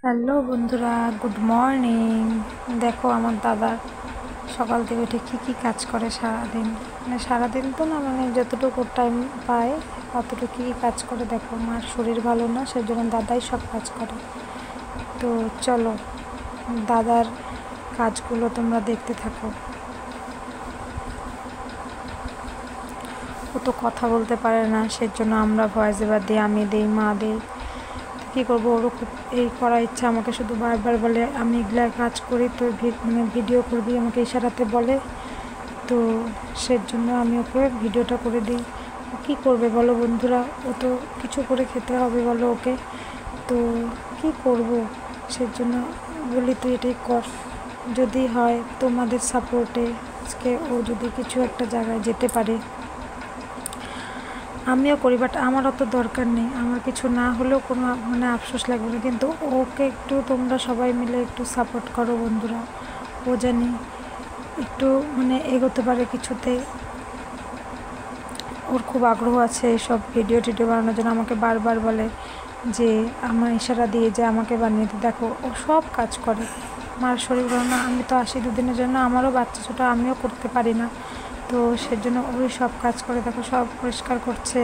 Hello বন্ধুরা, good morning. দেখো আমার দাদা সকাল থেকে উঠে কী কাজ করে সারাদিন। সারাদিন তো না, যতটুকু টাইম পায় অতটুকু কী কাজ করে। দেখো, মার শরীর ভালো না, সেজন্য দাদাই সব কাজ করে। তো চলো দাদার কাজগুলো তোমরা দেখতে থাকো। ও তো কথা বলতে পারে না, সেজন্য আমরা ভয়েস ওভার দিই, আমি দিই, মা দিই। কী করবো, ওরও খুব এই করার ইচ্ছা। আমাকে শুধু বারবার বলে আমি এগুলা কাজ করি, তো ভিডিও করবি, আমাকে ইশারাতে বলে। তো সেজন্য আমি ওকে ভিডিওটা করে দিই। কী করবে বলো বন্ধুরা, ও তো কিছু করে খেতে হবে বলো ওকে। তো কি করব, সেজন্য বলি তুই এটাই কর। যদি হয় তোমাদের সাপোর্টে আজকে ও যদি কিছু একটা জায়গায় যেতে পারে, আমিও করি। বাট আমার অত দরকার নেই, আমার কিছু না হলেও কোনো আফসোস লাগবে না। কিন্তু ওকে একটু তোমরা সবাই মিলে একটু সাপোর্ট করো বন্ধুরা। ও জানি একটু এগোতে পারে কিছুতে। ওর খুব আগ্রহ আছে এইসব ভিডিও টিডিও বানানোর জন্য। আমাকে বারবার বলে যে আমার ইশারা দিয়ে যে আমাকে বানিয়ে দিতে। দেখো ও সব কাজ করে। মার শরীর ভালো না, আমি তো আসি দুদিনের জন্য, আমারও বাচ্চা ছোটো, আমিও করতে পারি না। তো সেজন্য ওই সব কাজ করে। দেখো সব পরিষ্কার করছে।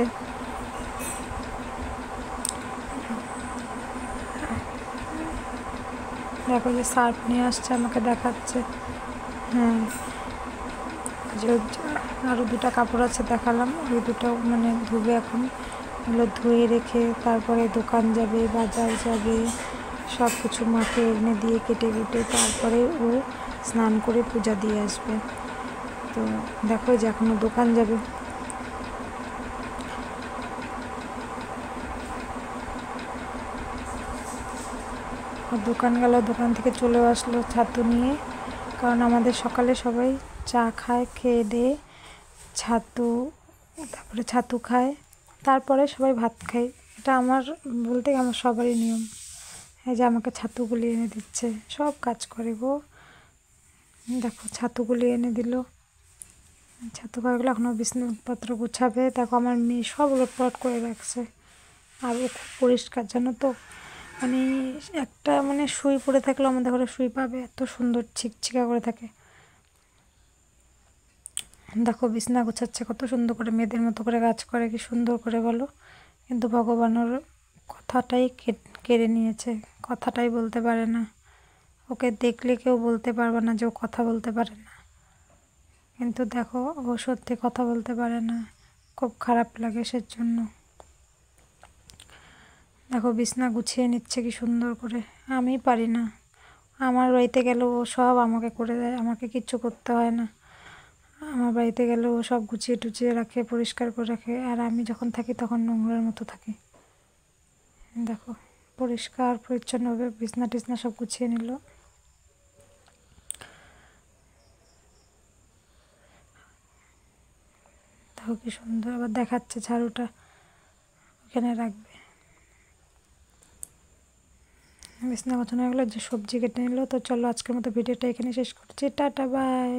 দেখো যে সার্ফ নিয়ে আসছে, আমাকে দেখাচ্ছে। হ্যাঁ, যে আরও দুটো কাপড় আছে দেখালাম, ওই দুটো ধুবে এখন। ওগুলো ধুয়ে রেখে তারপরে দোকান যাবে, বাজার যাবে, সব কিছু মাকে এনে দিয়ে কেটে কুটে তারপরে ও স্নান করে পূজা দিয়ে আসবে। তো দেখো যে এখনও দোকান যাবে। দোকান গেল, দোকান থেকে চলেও আসলো ছাতু নিয়ে। কারণ আমাদের সকালে সবাই চা খায়, খেয়ে দিয়ে ছাতু, তারপরে ছাতু খায়, তারপরে সবাই ভাত খায়। এটা আমার বলতে আমার সবারই নিয়ম। এই যে আমাকে ছাতুগুলি এনে দিচ্ছে, সব কাজ করে গো। দেখো ছাতুগুলি এনে দিল, ছাতু খাওয়াগুলো এখনও বিছানাপত্র গুছাবে। দেখো আমার মেয়ে সব উলটপালট করে রাখছে। আর ও খুব পরিষ্কার, জানো তো। একটা সুই পড়ে থাকলে আমাদের ঘরে সুই পাবে, এত সুন্দর ছিকছিকা করে থাকে। দেখো বিছনা গোছাচ্ছে কত সুন্দর করে, মেয়েদের মতো করে কাজ করে, কি সুন্দর করে বলো। কিন্তু ভগবানের কথাটাই কেড়ে নিয়েছে, কথাটাই বলতে পারে না। ওকে দেখলে কেউ বলতে পারবে না যে ও কথা বলতে পারে না। কিন্তু দেখো ও সত্যি কথা বলতে পারে না, খুব খারাপ লাগে সেজন্য। দেখো বিছনা গুছিয়ে নিচ্ছে কি সুন্দর করে, আমি পারি না। আমার বাড়িতে গেলে ও সব আমাকে করে দেয়, আমাকে কিচ্ছু করতে হয় না। আমার বাড়িতে গেলে ও সব গুছিয়ে টুচিয়ে রাখে, পরিষ্কার করে রাখে। আর আমি যখন থাকি তখন নোংরার মতো থাকি। দেখো পরিষ্কার পরিচ্ছন্নভাবে বিছনা টিছনা সব গুছিয়ে নিল। দেখো কি সুন্দর, আবার দেখাচ্ছে ঝাড়ুটা ওখানে রাখবে। বিছনা গোছানো হয়ে গেলো, যে সবজি কেটে নিল। তো চলো আজকের মতো ভিডিওটা এখানে শেষ করছি, টাটা বাই।